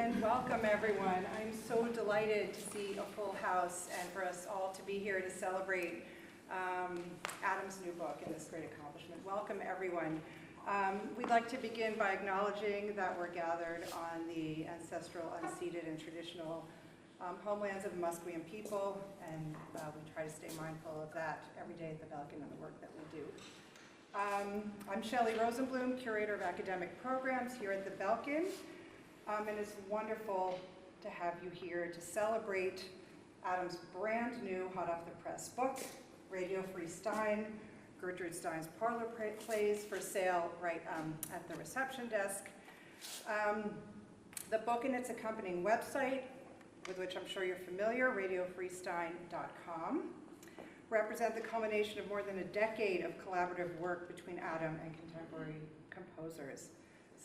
and welcome everyone. I'm so delighted to see a full house and for us all to be here to celebrate Adam's new book and this great accomplishment. Welcome everyone. We'd like to begin by acknowledging that we're gathered on the ancestral, unceded, and traditional homelands of the Musqueam people, and we try to stay mindful of that every day at the Belkin and the work that we do. I'm Shelley Rosenblum, Curator of Academic Programs here at the Belkin, and it's wonderful to have you here to celebrate Adam's brand new, hot off the press book, Radio Free Stein, Gertrude Stein's Parlor Plays, for sale right at the reception desk. The book and its accompanying website, with which I'm sure you're familiar, radiofreestein.com, represent the culmination of more than a decade of collaborative work between Adam and contemporary composers,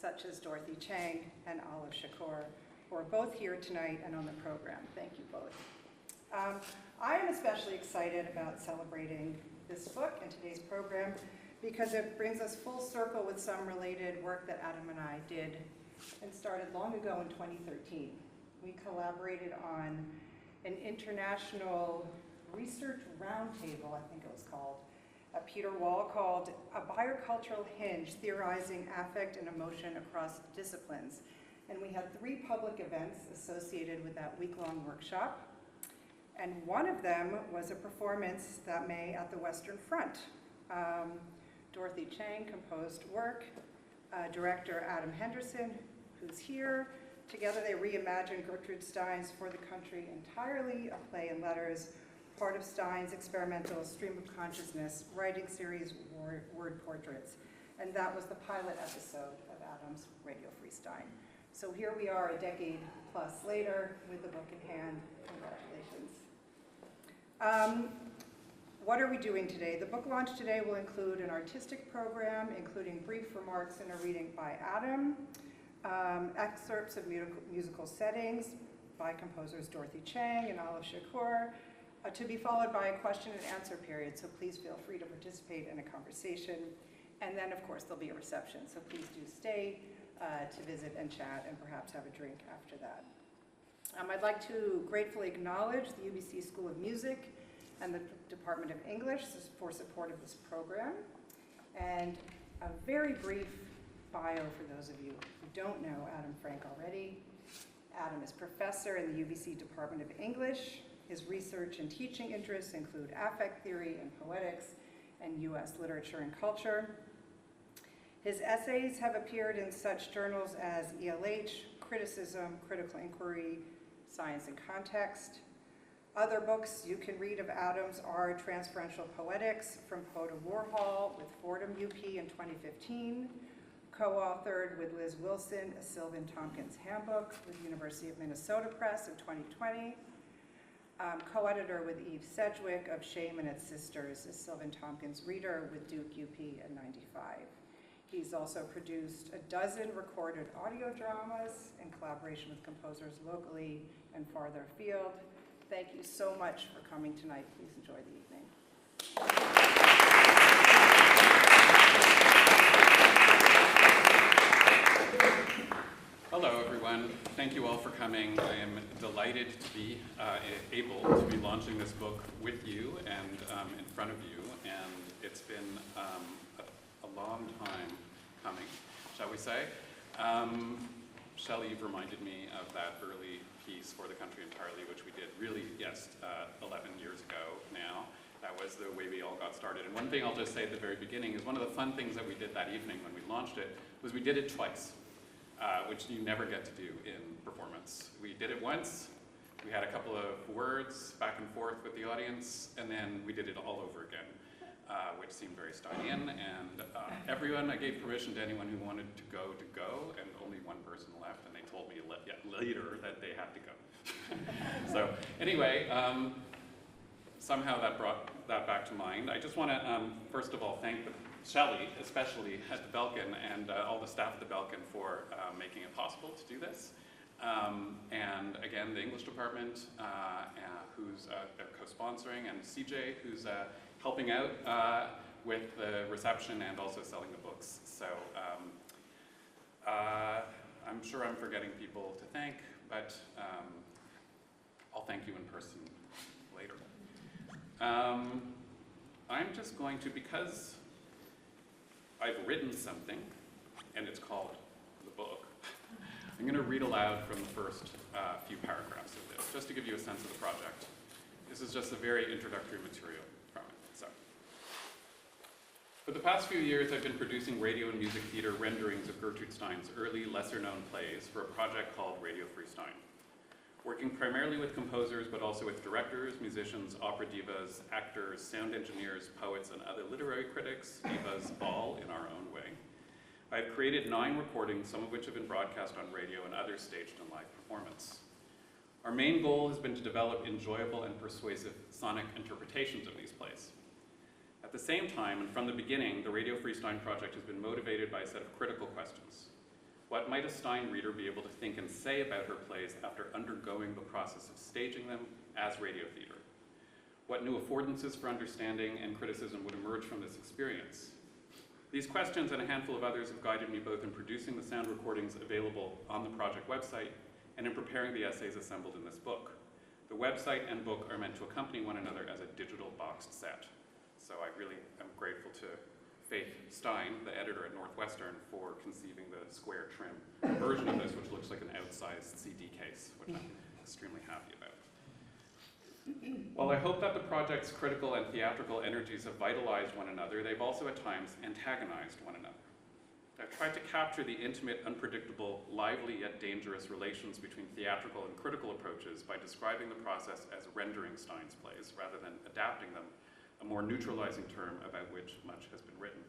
such as Dorothy Chang and Olive Shakur, who are both here tonight and on the program. Thank you both. I am especially excited about celebrating this book and today's program because it brings us full circle with some related work that Adam and I did and started long ago in 2013. We collaborated on an international research roundtable, I think it was called, at Peter Wall, called A Biocultural Hinge, Theorizing Affect and Emotion Across Disciplines. And we had 3 public events associated with that week-long workshop. And one of them was a performance that May at the Western Front. Dorothy Chang composed work, director Adam Henderson, who's here. Together they reimagined Gertrude Stein's For the Country Entirely, a play in letters, part of Stein's experimental Stream of Consciousness writing series, Word Portraits. And that was the pilot episode of Adam's Radio Free Stein. So here we are a decade plus later with the book in hand. Congratulations. What are we doing today? The book launch today will include an artistic program, including brief remarks and a reading by Adam, excerpts of musical settings by composers Dorothy Chang and Olive Shakur, to be followed by a question and answer period, so please feel free to participate in a conversation. And then, of course, there'll be a reception, so please do stay to visit and chat and perhaps have a drink after that. I'd like to gratefully acknowledge the UBC School of Music and the Department of English for support of this program. And a very brief bio for those of you who don't know Adam Frank already. Adam is professor in the UBC Department of English. His research and teaching interests include affect theory and poetics and US literature and culture. His essays have appeared in such journals as ELH, Criticism, Critical Inquiry, Science and Context. Other books you can read of Adam's are Transferential Poetics, From Poe to Warhol with Fordham UP in 2015, co-authored with Liz Wilson, A Sylvan Tompkins Handbook with University of Minnesota Press in 2020, co-editor with Eve Sedgwick of Shame and Its Sisters, A Sylvan Tompkins Reader with Duke UP in '95. He's also produced a dozen recorded audio dramas in collaboration with composers locally and farther afield. Thank you so much for coming tonight. Please enjoy the evening. Hello, everyone. Thank you all for coming. I am delighted to be able to be launching this book with you and in front of you. And it's been a long time coming, shall we say. Shelley, you've reminded me of that early piece, For the Country Entirely, which we did really, 11 years ago now. That was the way we all got started. And one thing I'll just say at the very beginning is one of the fun things that we did that evening when we launched it was we did it twice. Which you never get to do in performance. We did it once, we had a couple of words back and forth with the audience, and then we did it all over again, which seemed very Steinian, and I gave permission to anyone who wanted to go, and only one person left, and they told me later that they had to go. So anyway, somehow that brought that back to mind. I just want to, first of all, thank Shelley, especially at the Belkin, and all the staff at the Belkin for making it possible to do this. And again, the English department, who's co-sponsoring, and CJ, who's helping out with the reception and also selling the books. So I'm I'm sure I'm forgetting people to thank, but I'll thank you in person later. I'm just going to, because I've written something, and it's called the book, I'm going to read aloud from the first few paragraphs of this, just to give you a sense of the project. This is just a very introductory material from it. So, for the past few years, I've been producing radio and music theater renderings of Gertrude Stein's early, lesser-known plays for a project called Radio Free Stein. Working primarily with composers, but also with directors, musicians, opera divas, actors, sound engineers, poets, and other literary critics, divas, all in our own way. I've created 9 recordings, some of which have been broadcast on radio and others staged in live performance. Our main goal has been to develop enjoyable and persuasive sonic interpretations of these plays. At the same time, and from the beginning, the Radio Free Stein project has been motivated by a set of critical questions. What might a Stein reader be able to think and say about her plays after undergoing the process of staging them as radio theater? What new affordances for understanding and criticism would emerge from this experience? These questions and a handful of others have guided me both in producing the sound recordings available on the project website and in preparing the essays assembled in this book. The website and book are meant to accompany one another as a digital boxed set. So I really am grateful to Faith Stein, the editor at Northwestern, for conceiving the square trim version of this, which looks like an outsized CD case, which I'm extremely happy about. While I hope that the project's critical and theatrical energies have vitalized one another, they've also at times antagonized one another. I've tried to capture the intimate, unpredictable, lively yet dangerous relations between theatrical and critical approaches by describing the process as rendering Stein's plays rather than adapting them, a more neutralizing term about which much has been written.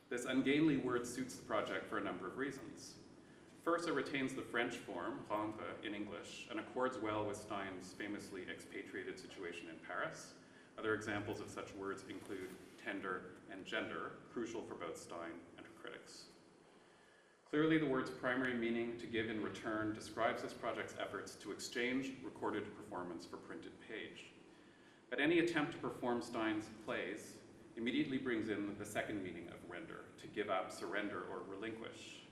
This ungainly word suits the project for a number of reasons. First, it retains the French form, rendre, in English, and accords well with Stein's famously expatriated situation in Paris. Other examples of such words include tender and gender, crucial for both Stein and her critics. Clearly, the word's primary meaning, to give in return, describes this project's efforts to exchange recorded performance for printed page. But any attempt to perform Stein's plays immediately brings in the second meaning of render, to give up, surrender, or relinquish.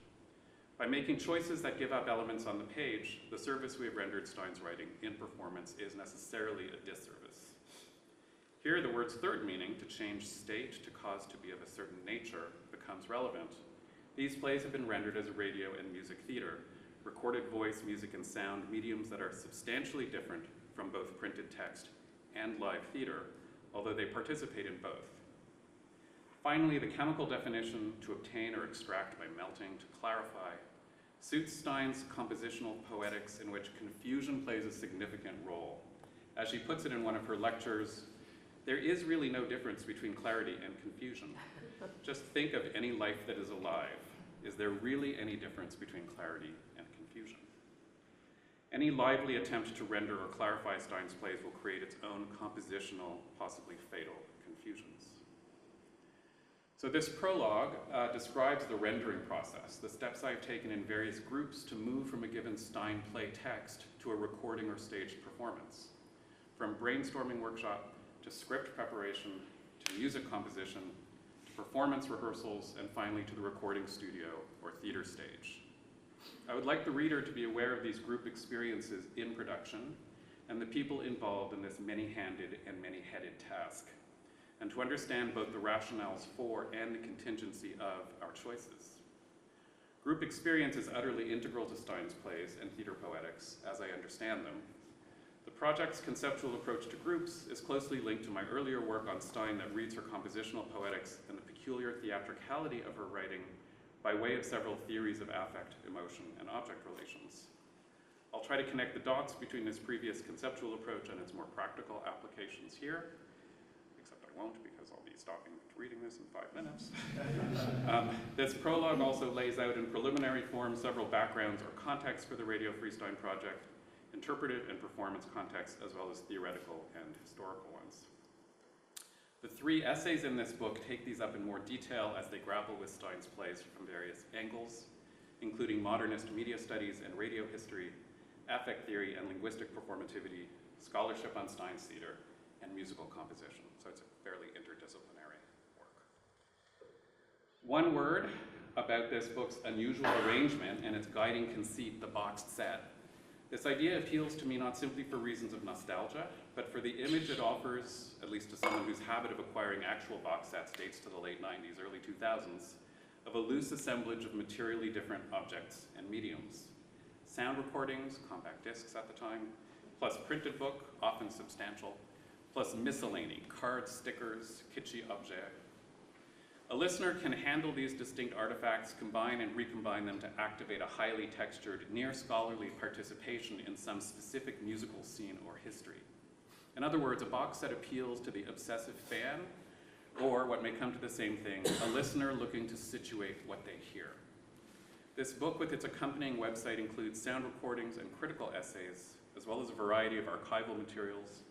By making choices that give up elements on the page, the service we have rendered Stein's writing in performance is necessarily a disservice. Here, the word's third meaning, to change state, to cause to be of a certain nature, becomes relevant. These plays have been rendered as radio and music theater, recorded voice, music, and sound, mediums that are substantially different from both printed text and live theater, although they participate in both. Finally, the chemical definition, to obtain or extract by melting, to clarify, suits Stein's compositional poetics in which confusion plays a significant role. As she puts it in one of her lectures, there is really no difference between clarity and confusion. Just think of any life that is alive. Is there really any difference between clarity and confusion? Any lively attempt to render or clarify Stein's plays will create its own compositional, possibly fatal confusions. So this prologue describes the rendering process, the steps I've taken in various groups to move from a given Stein play text to a recording or staged performance. From brainstorming workshop to script preparation to music composition to performance rehearsals and finally to the recording studio or theater stage. I would like the reader to be aware of these group experiences in production and the people involved in this many-handed and many-headed task, and to understand both the rationales for and the contingency of our choices. Group experience is utterly integral to Stein's plays and theater poetics, as I understand them. The project's conceptual approach to groups is closely linked to my earlier work on Stein that reads her compositional poetics and the peculiar theatricality of her writing by way of several theories of affect, emotion, and object relations. I'll try to connect the dots between this previous conceptual approach and its more practical applications here, except I won't because I'll be stopping reading this in 5 minutes. This prologue also lays out in preliminary form several backgrounds or contexts for the Radio Free Stein project, interpretive and performance contexts, as well as theoretical and historical ones. The 3 essays in this book take these up in more detail as they grapple with Stein's plays from various angles, including modernist media studies and radio history, affect theory and linguistic performativity, scholarship on Stein's theater, and musical composition. So it's a fairly interdisciplinary work. One word about this book's unusual arrangement and its guiding conceit, the boxed set. This idea appeals to me not simply for reasons of nostalgia, but for the image it offers, at least to someone whose habit of acquiring actual box sets dates to the late 90s, early 2000s, of a loose assemblage of materially different objects and mediums. Sound recordings, compact discs at the time, plus printed book, often substantial, plus miscellany, cards, stickers, kitschy objects. A listener can handle these distinct artifacts, combine and recombine them to activate a highly textured, near scholarly participation in some specific musical scene or history. In other words, a box set appeals to the obsessive fan, or what may come to the same thing, a listener looking to situate what they hear. This book with its accompanying website includes sound recordings and critical essays, as well as a variety of archival materials,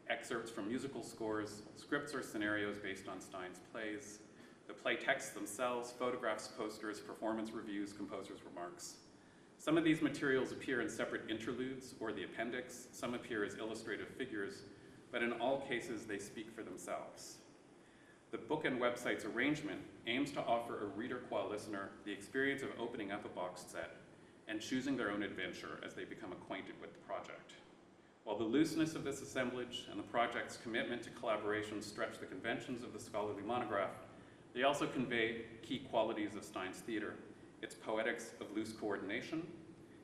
excerpts from musical scores, scripts or scenarios based on Stein's plays, the play texts themselves, photographs, posters, performance reviews, composers' remarks. Some of these materials appear in separate interludes or the appendix, some appear as illustrative figures, but in all cases they speak for themselves. The book and website's arrangement aims to offer a reader qua listener the experience of opening up a boxed set and choosing their own adventure as they become acquainted with the project. While the looseness of this assemblage and the project's commitment to collaboration stretch the conventions of the scholarly monograph, they also convey key qualities of Stein's theater, its poetics of loose coordination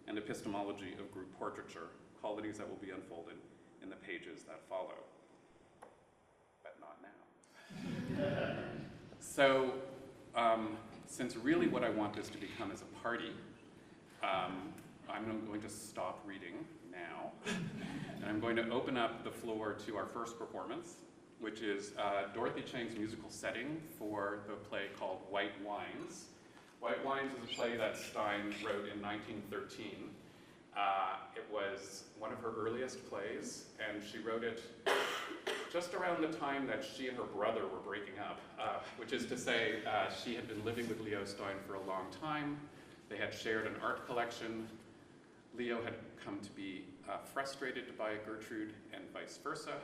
and epistemology of group portraiture, qualities that will be unfolded in the pages that follow. But not now. So, since really what I want this to become is a party, I'm going to stop reading now, and I'm going to open up the floor to our first performance, which is Dorothy Chang's musical setting for the play called White Wines. White Wines is a play that Stein wrote in 1913. It was one of her earliest plays, and she wrote it just around the time that she and her brother were breaking up, which is to say she had been living with Leo Stein for a long time. They had shared an art collection. Leo had come to be frustrated by Gertrude and vice versa.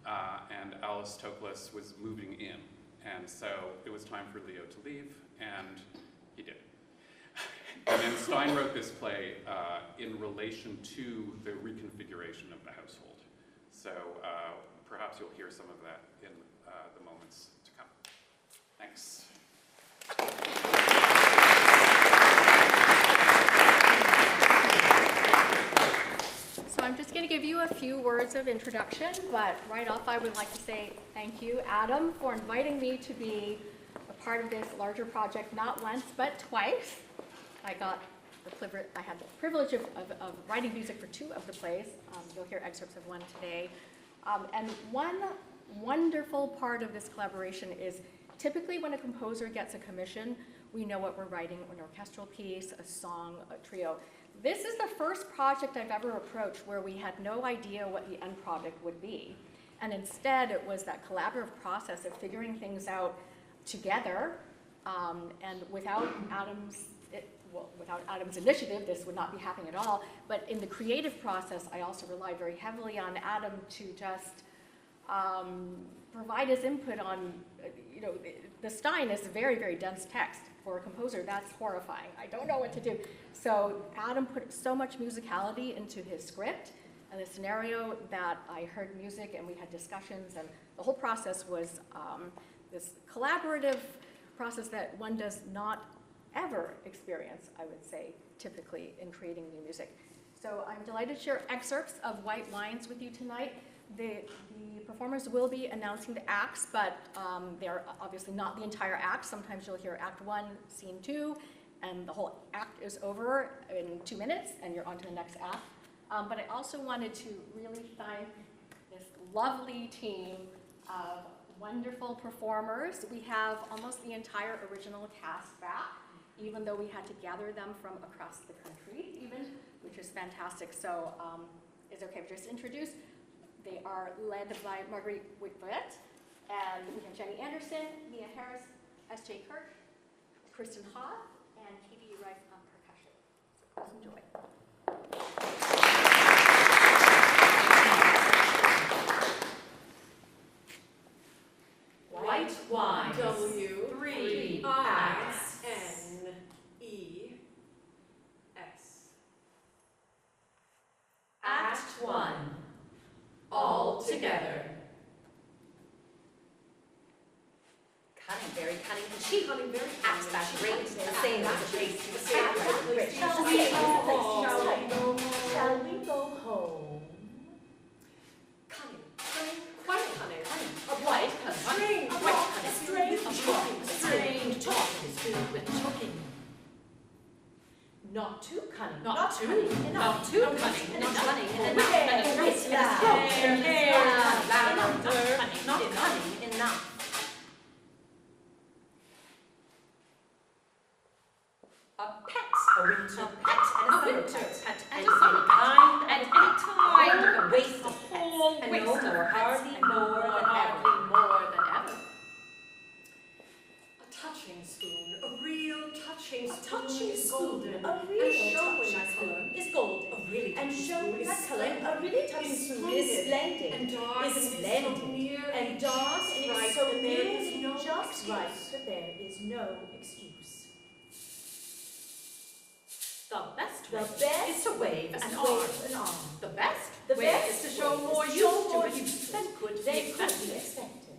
And Alice Toklas was moving in. And so it was time for Leo to leave, and he did. And then Stein wrote this play in relation to the reconfiguration of the household. So perhaps you'll hear some of that in the moments to come. Thanks. So I'm just going to give you a few words of introduction, but right off I would like to say thank you, Adam, for inviting me to be a part of this larger project, not once, but twice. I had the privilege of writing music for 2 of the plays. You'll hear excerpts of one today. And one wonderful part of this collaboration is typically when a composer gets a commission, we know what we're writing, an orchestral piece, a song, a trio. This is the first project I've ever approached where we had no idea what the end product would be. And instead, it was that collaborative process of figuring things out together. And without Adam's initiative, this would not be happening at all. But in the creative process, I also relied very heavily on Adam to just provide his input on, the Stein is a very, very dense text. For a composer, that's horrifying. I don't know what to do. So Adam put so much musicality into his script and the scenario that I heard music and we had discussions, and the whole process was this collaborative process that one does not ever experience, I would say, typically in creating new music. So I'm delighted to share excerpts of White Wines with you tonight. The performers will be announcing the acts, but they're obviously not the entire act. Sometimes you'll hear Act 1, Scene 2, and the whole act is over in 2 minutes, and you're on to the next act. But I also wanted to really thank this lovely team of wonderful performers. We have almost the entire original cast back, even though we had to gather them from across the country, which is fantastic. So is it okay if I just introduce? They are led by Marguerite Whitbread, and we have Jenny Anderson, Mia Harris, S.J. Kirk, Kristen Hoff, and Katie Rice on percussion. So please enjoy. White Wines, W, 3 acts, N. she acts that great, the same as a priest. Shall we go home? Cunning, quite cunning. A white Strange, talk, strange talk, strange talk is filled with talking. Not too cunning, not too cunning, Not too cunning, and enough cunning, and enough, There, and enough, it's and loud. not cunning enough. A pet, a winter pet, and a summer pet, and a summer kind, and any kind of a waste of whole pets, and waste no of more, pets, hardly and more than hardly ever. more than ever. A touching spoon, a real touching A spoon touching is spoon, golden, a and real showing touching that spoon colour is golden, a really and touching showing spoon is that colour, splendid, a really touching is spoon is splendid, and dark, is and is so splendid, near and each dark, and right it's so that there is nearly no just excuse. right that there is no excuse. The best The way best is to wave is an to arm. wave an arm. The best The way best is to show way more is to use show to more it use than could be They could expected. be expected.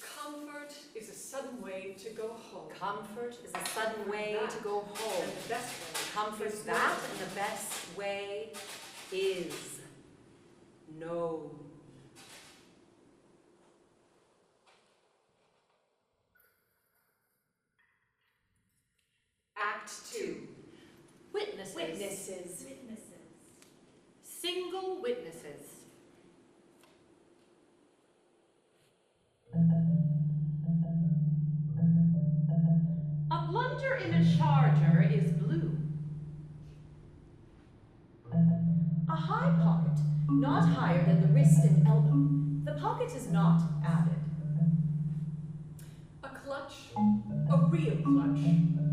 Comfort is a sudden way to go home. Comfort is a sudden way to go home. And the best way Comfort is that, no. and the best way is no. Act 2. Witnesses. Witnesses. Single witnesses. A blunder in a charger is blue. A high pocket, not higher than the wrist and elbow. The pocket is not added. A clutch, a real clutch,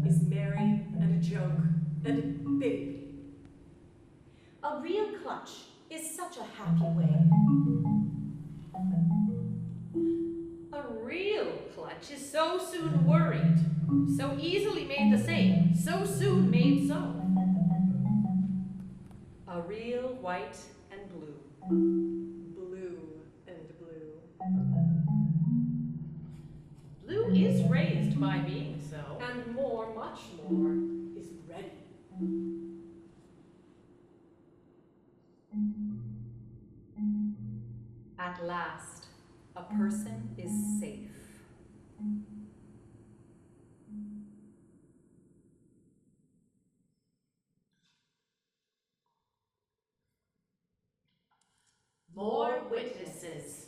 is merry and a joke and a baby. A real clutch is such a happy way. A real clutch is so soon worried, so easily made the same, so soon made so. A real white and blue. Blue and blue. Blue is raised by being so. And more, much more, is ready. At last, a person is safe. More witnesses.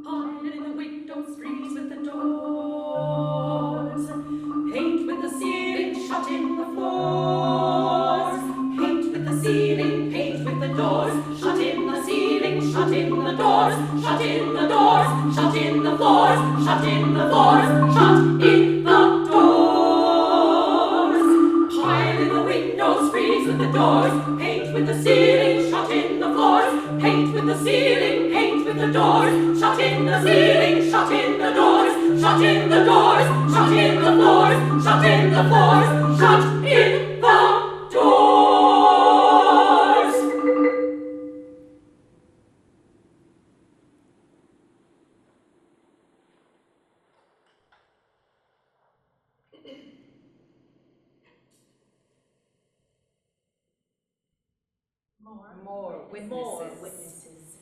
Pine in the windows, freeze with the doors. Paint with the ceiling, shut in the floors. Paint with the ceiling, paint with the doors. Shut in the ceiling, shut in the doors. Shut in the doors, shut in the floors. Shut in the floors, shut in the doors. Pile in the windows, freeze with the doors. Paint with the ceiling, shut in the floors. Paint with the ceiling, paint with the doors. Shut in the ceiling, shut in the doors. Shut in the doors, shut in the floors. Shut in the floors, shut in the doors. More witnesses. More witnesses.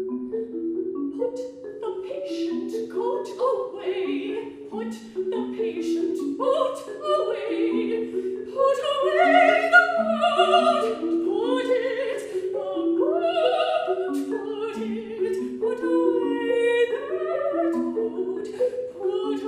Put the patient coat away. Put the patient boat away. Put away the boat. Put it the boat. Put it. Put away that boat. Put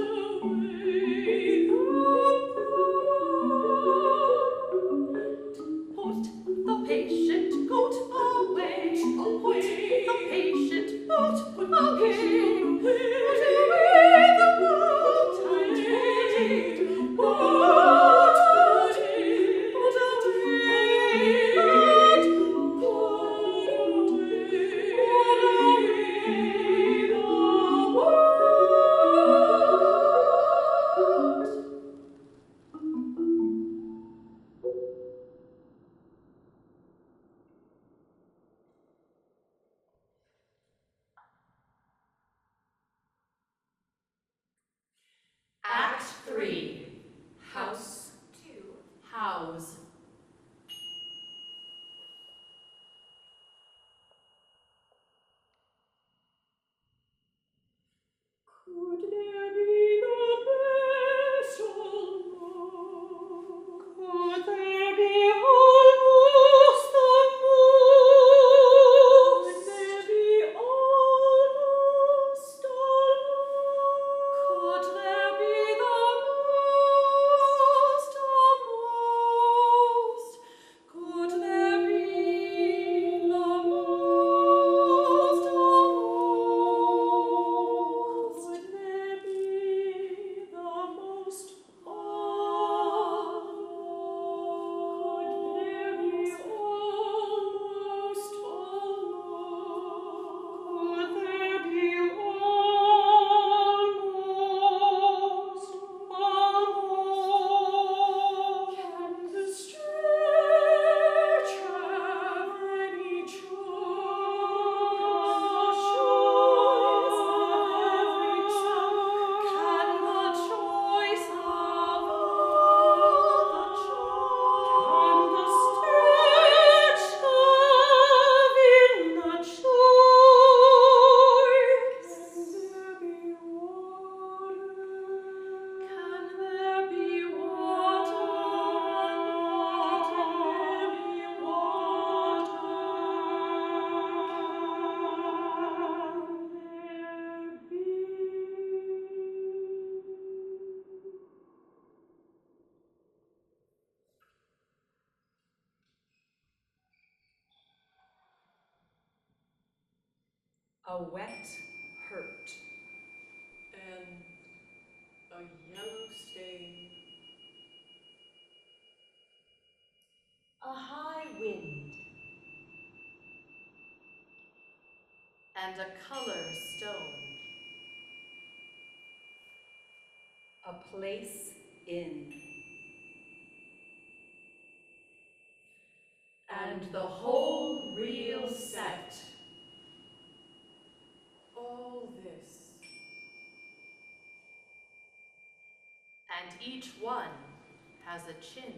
Could there be the best almost? Could there be almost the most? Could there be almost Could there be the most almost? Could there be the most almost? Could there be the most almost? Could there be almost almost? Could there be almost almost? Can the stretch have any choice? Can the choice have the choice? Can the stretch have in the choice? Can there be water? Can there be water? Can there A wet hurt. And a yellow stain. A high wind. And a color stone. A place in. And the whole reel set. All this. And each one has a chin.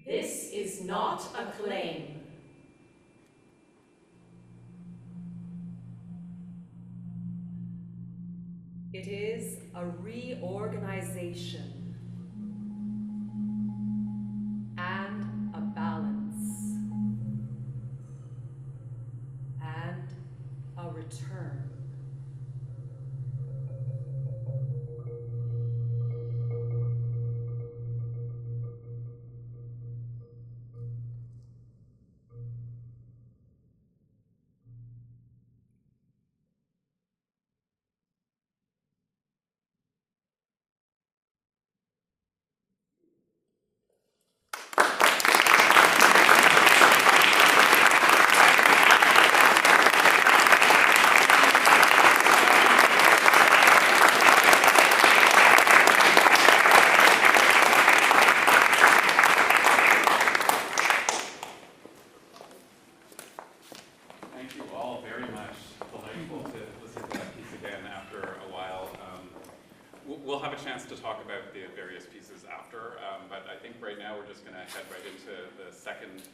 This is not a claim. It is a reorganization. And a balance. And a return. Thank you all very much. Delightful to listen to that piece again after a while. We'll have a chance to talk about the various pieces after, but I think right now we're just going to head right into the second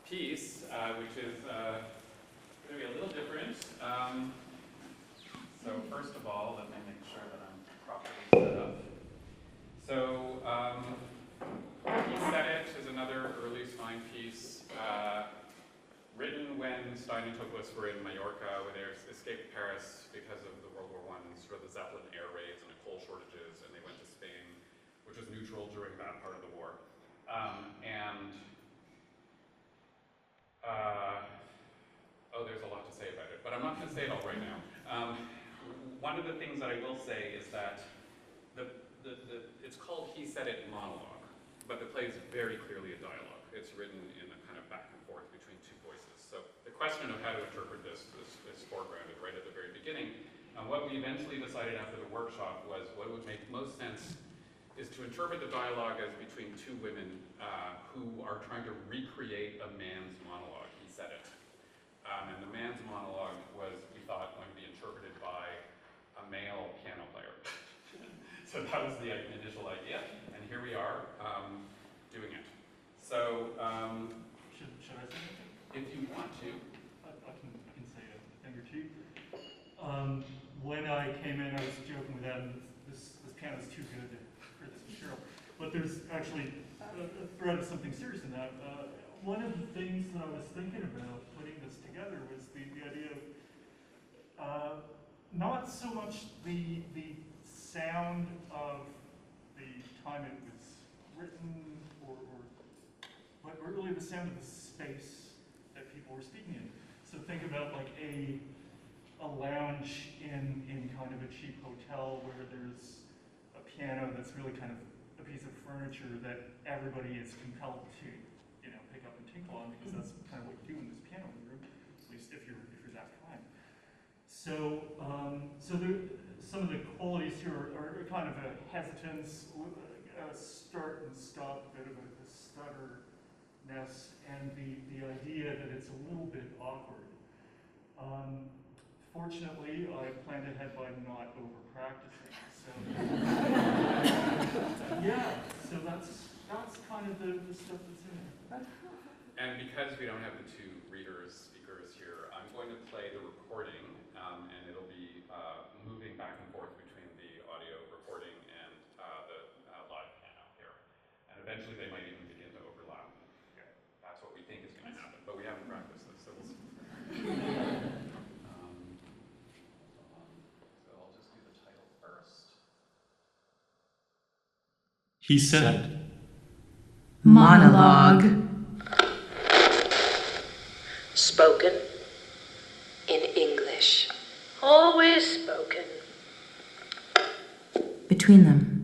piece, which is going to be a little different. So first of all, let me make sure that I'm properly set up. So He Said It is another early Stein piece. Written when Stein and Toklas were in Mallorca, when they escaped Paris because of the World War I and sort of the Zeppelin air raids and the coal shortages, and they went to Spain, which was neutral during that part of the war. There's a lot to say about it, but I'm not going to say it all right now. One of the things that I will say is that it's called He Said It monologue, but the play is very clearly a dialogue. It's written in a kind of back and forth between two voices. So the question of how to interpret this is foregrounded right at the very beginning. What we eventually decided after the workshop was what would make most sense is to interpret the dialogue as between two women who are trying to recreate a man's monologue. He said it. And the man's monologue was, we thought, going to be interpreted by a male piano player. So that was the initial idea, and here we are doing it. So, should I say anything? if you want to. I can when I came in, I was joking with Adam, this piano's too good for this material. But there's actually a thread of something serious in that. One of the things that I was thinking about putting this together was the idea of not so much the sound of the time it was written, but really the sound of the space that people were speaking in. So think about like a lounge in kind of a cheap hotel where there's a piano that's really kind of a piece of furniture that everybody is compelled to, pick up and tinkle on, because that's kind of what you do in this piano room, at least if you're that kind. So some of the qualities here are kind of a hesitance, a start and stop, a bit of a stutterness, and the idea that it's a little bit awkward. Fortunately, I planned ahead by not over-practicing, so yeah, so that's kind of the stuff that's in there. And because we don't have the two speakers here, I'm going to play the recording, and it'll be moving back and forth between the audio recording and the live piano here. And eventually they might even begin to overlap. Okay. That's what we think is going to happen, but we haven't practiced this, so we'll see. So I'll just do the title first. He said. Monologue. Spoken in English. Always spoken. Between them.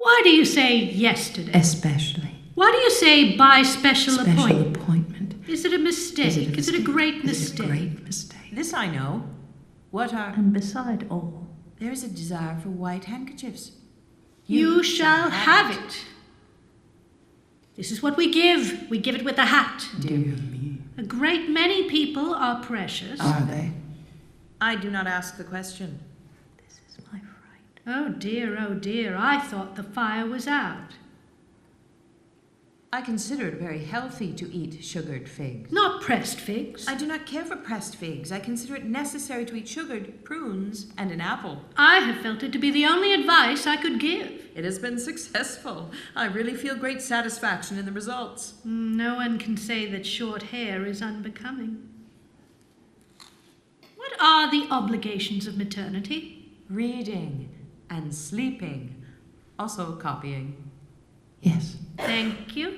Why do you say yesterday? Especially. Why do you say by special appointment? appointment. Is it a mistake? Is it a great mistake? Great mistake. This I know. What are... And beside all, There is a desire for white handkerchiefs. You shall have it. This is what we give. We give it with a hat. dear me. A great many people are precious. Are they? I do not ask the question. This is my fright. Oh dear, I thought the fire was out. I consider it very healthy to eat sugared figs. Not pressed figs. I do not care for pressed figs. I consider it necessary to eat sugared prunes and an apple. I have felt it to be the only advice I could give. It has been successful. I really feel great satisfaction in the results. No one can say that short hair is unbecoming. What are the obligations of maternity? Reading and sleeping. Also copying. Yes. Thank you.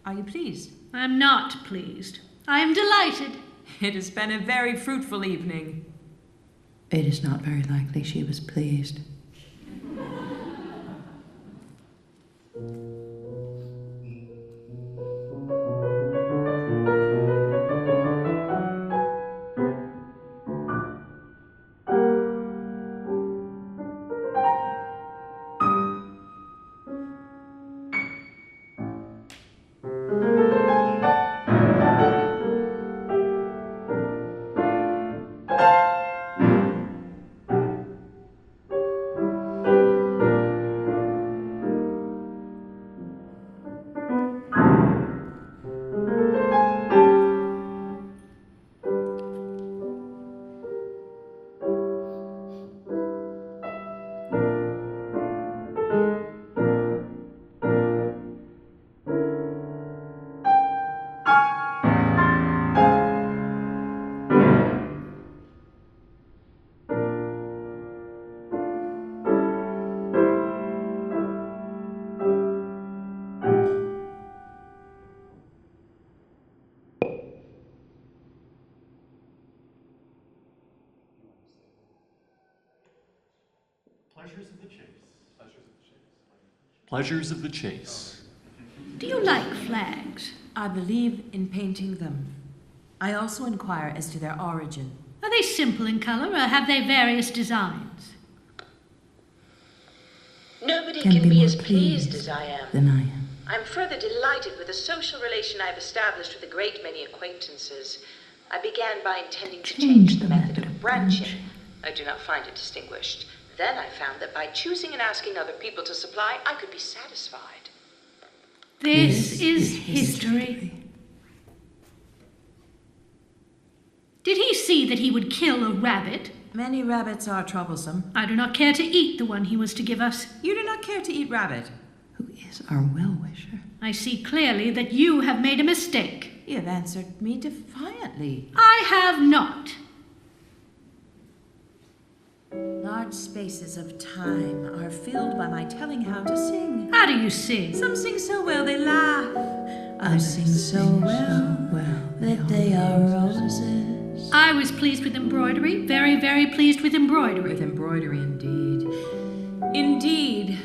Are you pleased? I am not pleased. I am delighted. It has been a very fruitful evening. It is not very likely she was pleased. Pleasures of the chase. Pleasures of the chase. Do you like flags? I believe in painting them. I also inquire as to their origin. Are they simple in color or have they various designs? Nobody Can can be be more as pleased pleased as I am. than I am. I'm further delighted with the social relation I've established with a great many acquaintances. I began by intending to change the method of branching. I do not find it distinguished. Then I found that by choosing and asking other people to supply, I could be satisfied. This is history. Did he see that he would kill a rabbit? Many rabbits are troublesome. I do not care to eat the one he was to give us. You do not care to eat rabbit. Who is our well-wisher? I see clearly that you have made a mistake. You have answered me defiantly. I have not. Large spaces of time are filled by my telling how to sing. How do you sing? Some sing so well they laugh. Others sing so well that they are roses. I was pleased with embroidery, very, very pleased with embroidery. With embroidery, indeed. Indeed,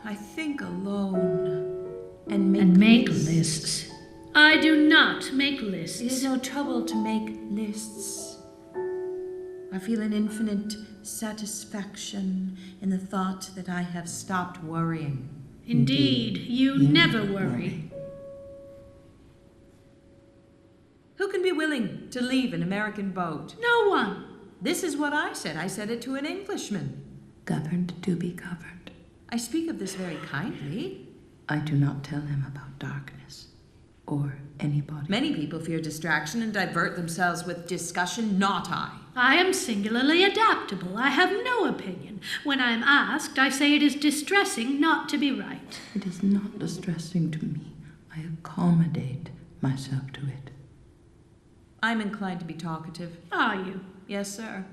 I think alone and make lists. I do not make lists. It is no trouble to make lists. I feel an infinite satisfaction in the thought that I have stopped worrying. Indeed, you never worry. Who can be willing to leave an American boat? No one. This is what I said. I said it to an Englishman. Governed to be governed. I speak of this very kindly. I do not tell him about darkness or anybody. Many people fear distraction and divert themselves with discussion, not I. I am singularly adaptable. I have no opinion. When I am asked, I say it is distressing not to be right. It is not distressing to me. I accommodate myself to it. I'm inclined to be talkative. Are you? Yes, sir.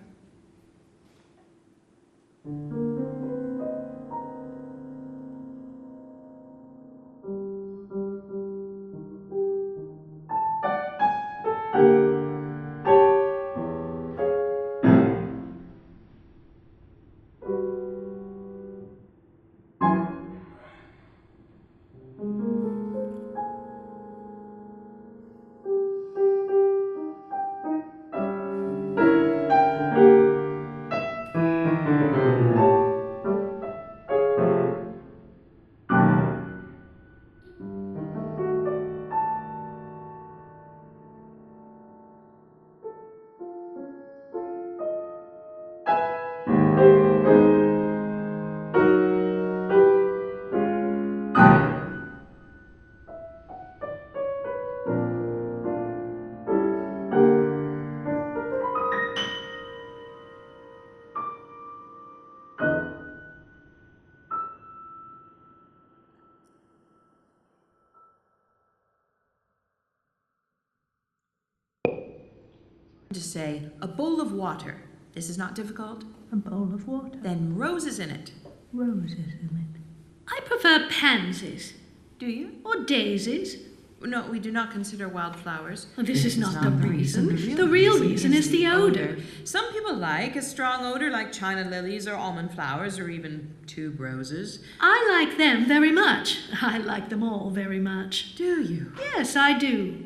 To say, a bowl of water. This is not difficult. A bowl of water. Then roses in it. Roses in it. I prefer pansies. Do you? Or daisies. No, we do not consider wildflowers. Well, this is not the reason. The real reason is the odor. Some people like a strong odor like China lilies or almond flowers or even tube roses. I like them very much. I like them all very much. Do you? Yes, I do.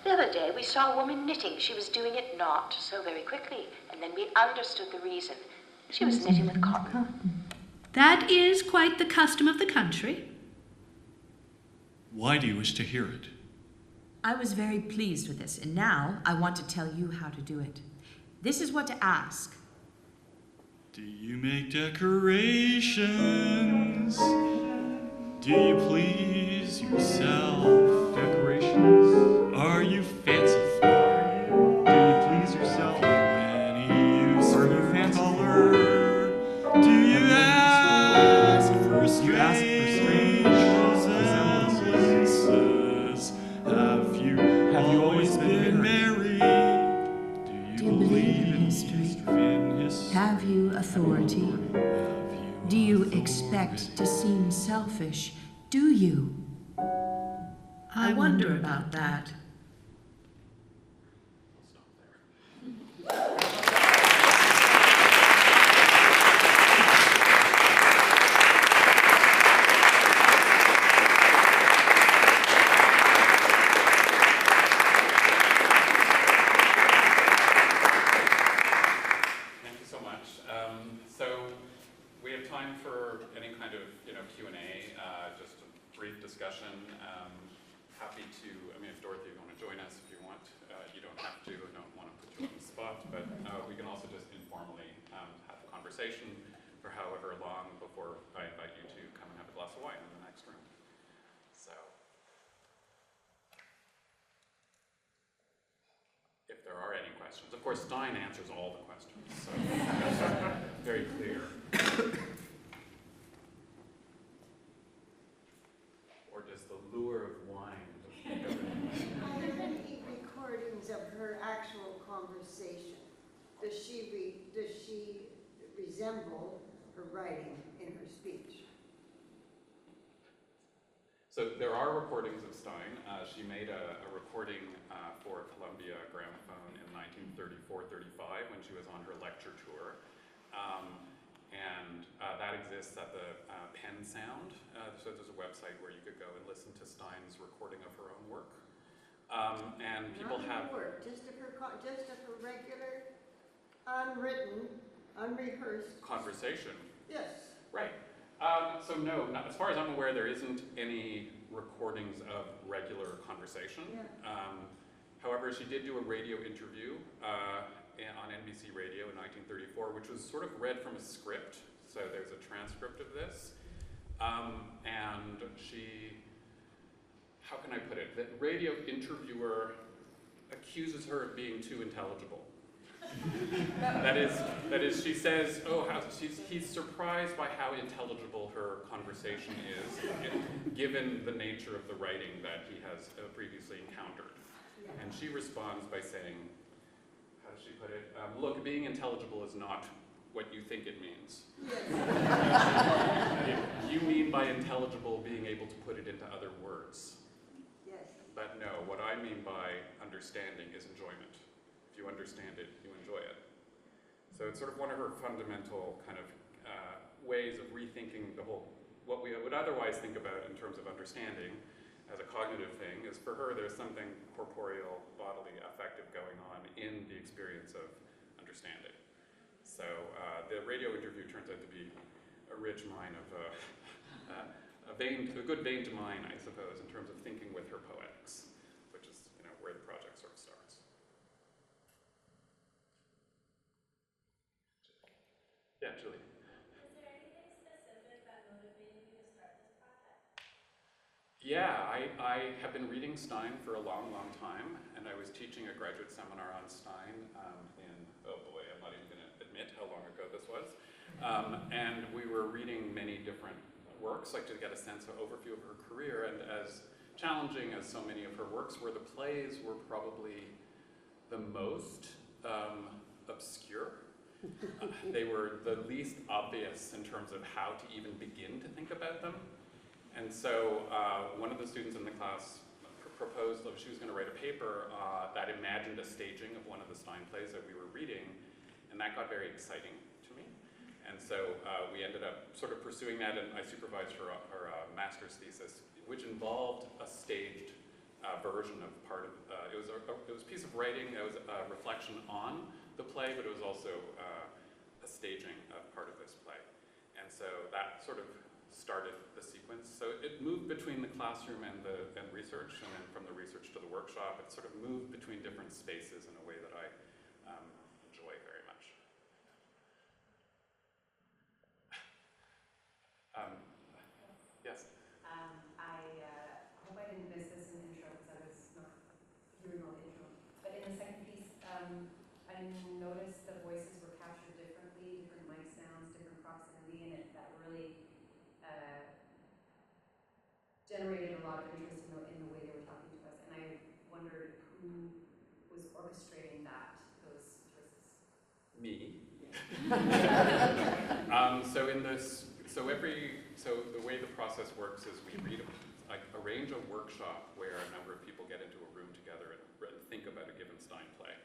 The other day we saw a woman knitting. She was doing it not so very quickly, and then we understood the reason. She was knitting with cotton. That is quite the custom of the country. Why do you wish to hear it? I was very pleased with this, and now I want to tell you how to do it. This is what to ask. Do you make decorations? Do you please yourself? Decorations? Are you fanciful? Do you please yourself? Any use for color? Do you ask for strange resemblances? Have you always been married? Do you believe in history? Have you authority? Do you expect to seem selfish? Do you? I wonder about that. discussion. Happy to, I mean, if Dorothy, you want to join us, if you want, you don't have to. I don't want to put you on the spot, but we can also just informally have a conversation for however long before I invite you to come and have a glass of wine in the next room. So, if there are any questions. Of course, Stein answers all the questions, so very clear. Or does the lure of wine make everything? Are there any recordings of her actual conversation? Does she resemble her writing in her speech? So there are recordings of Stein. She made a recording for Columbia Gramophone in 1934-35 when she was on her lecture tour. And that exists at the Pen Sound. So there's a website where you could go and listen to Stein's recording of her own work. And people have... work, just of her regular, unwritten, unrehearsed... Conversation. Yes. Right. So no, not, as far as I'm aware, there isn't any recordings of regular conversation. Yeah. However, she did do a radio interview on NBC Radio in 1934, which was sort of read from a script. So there's a transcript of this. And she, how can I put it? The radio interviewer accuses her of being too intelligible. That is, she says, he's surprised by how intelligible her conversation is, given the nature of the writing that he has previously encountered. And she responds by saying, how does she put it? Look, being intelligible is not what you think it means. You mean by intelligible being able to put it into other words. Yes. But no, what I mean by understanding is enjoyment. If you understand it, you enjoy it. So it's sort of one of her fundamental kind of ways of rethinking the whole, what we would otherwise think about in terms of understanding as a cognitive thing, is for her there's something corporeal, bodily, affective going on in the experience of understanding. So the radio interview turns out to be a rich mine of, a good vein to mine, I suppose, in terms of thinking with her poetics, which is where the project sort of starts. Yeah, Julie. Is there anything specific that motivated you to start this project? Yeah, I have been reading Stein for a long, long time, and I was teaching a graduate seminar on Stein in, oh boy, I'm not even going to admit how long ago this was. And we were reading many different works, like to get a sense of overview of her career, and as challenging as so many of her works were, the plays were probably the most obscure. They were the least obvious in terms of how to even begin to think about them. And so one of the students in the class proposed that she was going to write a paper that imagined a staging of one of the Stein plays that we were reading, and that got very exciting to me. And so we ended up sort of pursuing that, and I supervised her master's thesis, which involved a staged version of part of, it was a piece of writing that was a reflection on the play, but it was also a staging of part of this play. And so that sort of started the sequence. So it moved between the classroom and research, and then from the research to the workshop, it sort of moved between different spaces in a way that I enjoy very much. Yes? I hope I didn't miss this in the intro because I was not hearing all the intro. But in the second piece, I noticed the voices were captured differently, different mic sounds, different proximity, and that really generated a lot of interest in the way they were talking to us. And I wondered who was orchestrating those choices. Me. So the way the process works is we arrange a workshop where a number of people get into a room together and think about a given Stein play.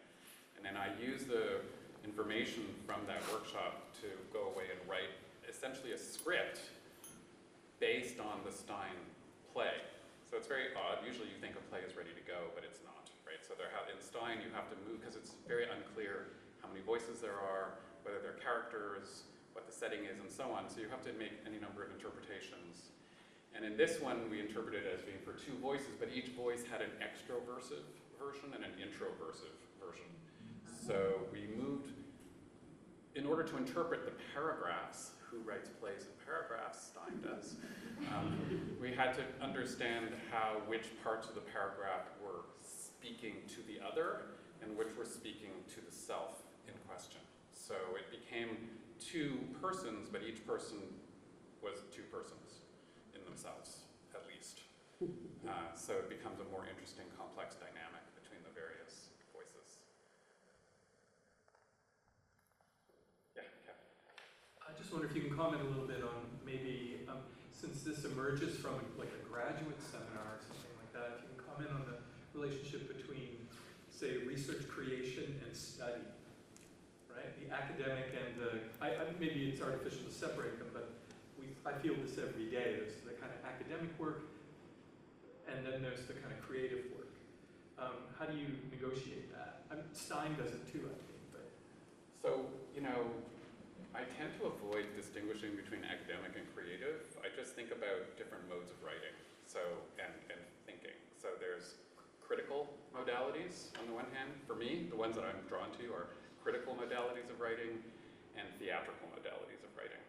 And then I use the information from that workshop to go away and write essentially a script based on the Stein play. So it's very odd. Usually you think a play is ready to go, but it's not, right? So in Stein you have to move, because it's very unclear how many voices there are, whether they're characters, what the setting is, and so on. So you have to make any number of interpretations. And in this one, we interpreted it as being for two voices, but each voice had an extroversive version and an introversive version. So we moved, in order to interpret the paragraphs, who writes plays in paragraphs, Stein does, we had to understand which parts of the paragraph were speaking to the other and which were speaking to the self in question. So it became two persons, but each person was two persons in themselves, at least. So it becomes a more interesting, complex dynamic between the various voices. Yeah, Kevin. I just wonder if you can comment a little bit on maybe, since this emerges from like a graduate seminar or something like that, if you can comment on the relationship between, say, research creation and study, right? The academic and the, maybe it's artificial to separate them, but I feel this every day. There's the kind of academic work, and then there's the kind of creative work. How do you negotiate that? Stein does it too, I think. But. So, I tend to avoid distinguishing between academic and creative. I just think about different modes of writing, and thinking. So there's critical modalities on the one hand. For me, the ones that I'm drawn to are critical modalities of writing and theatrical modalities of writing.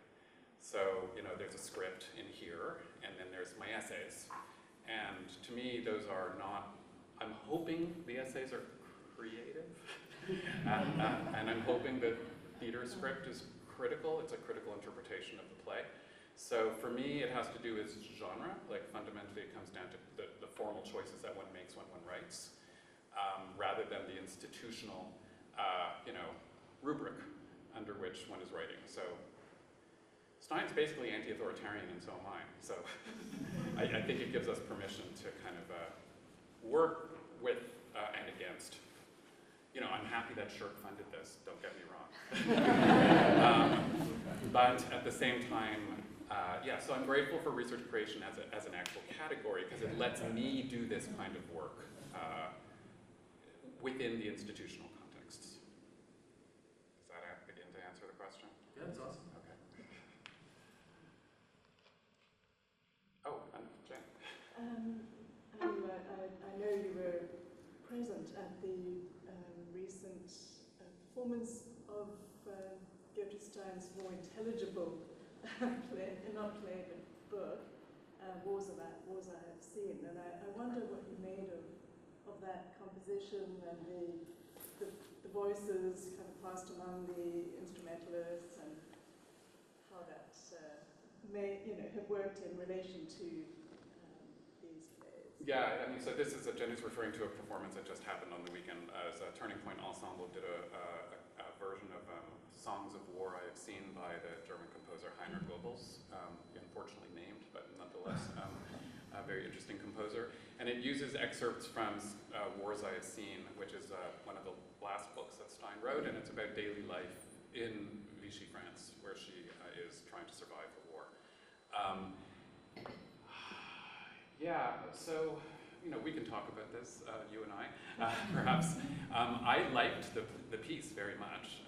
So, there's a script in here, and then there's my essays. And to me, those are not, I'm hoping the essays are creative, and I'm hoping that theater script is critical. It's a critical interpretation of the play. So for me, it has to do with genre. Like fundamentally, it comes down to the formal choices that one makes when one writes, rather than the institutional, rubric under which one is writing. So Stein's basically anti-authoritarian, and so am I. So I think it gives us permission to kind of work with and against. I'm happy that Shirk funded this, don't get me wrong. But at the same time, so I'm grateful for research creation as an actual category, because it lets me do this kind of work within the institutional contexts. Does that begin to answer the question? Yeah, that's awesome. Okay. Oh, Jen. I know you were present at the recent performance of Gertrude Stein's more intelligible play, not play, but book, Wars I Have Seen. And I wonder what you made of that composition and the voices kind of passed among the instrumentalists, and how that may have worked in relation to these plays. Yeah, so this is Jenny's referring to a performance that just happened on the weekend. As a Turning Point Ensemble did a version of Songs of War I Have Seen by the German composer Heiner Goebbels, unfortunately named, but nonetheless a very interesting composer. And it uses excerpts from Wars I Have Seen, which is one of the last books that Stein wrote, and it's about daily life in Vichy France, where she is trying to survive the war. So we can talk about this, you and I, perhaps. I liked the piece very much.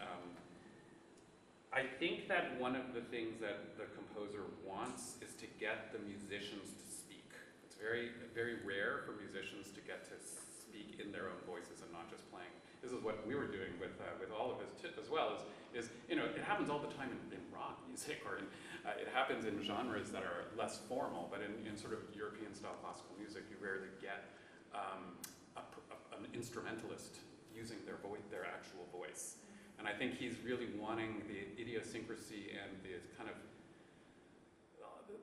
I think that one of the things that the composer wants is to get the musicians to speak. It's very, very rare for musicians to get to speak in their own voices and not just playing. This is what we were doing with all of us as well. Is it happens all the time in rock music, or it happens in genres that are less formal, but in sort of European-style classical music, you rarely get an instrumentalist using their actual voice. And I think he's really wanting the idiosyncrasy and the kind of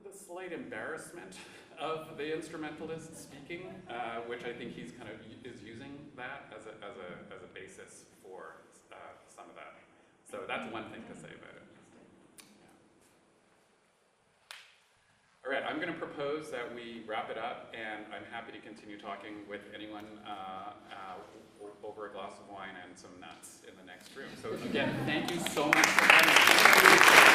the slight embarrassment of the instrumentalist speaking, which I think he's kind of is using that as a basis for some of that. So that's one thing to say about it. All right, I'm going to propose that we wrap it up, and I'm happy to continue talking with anyone over a glass of wine and some nuts in the next room. So again, thank you so much for coming.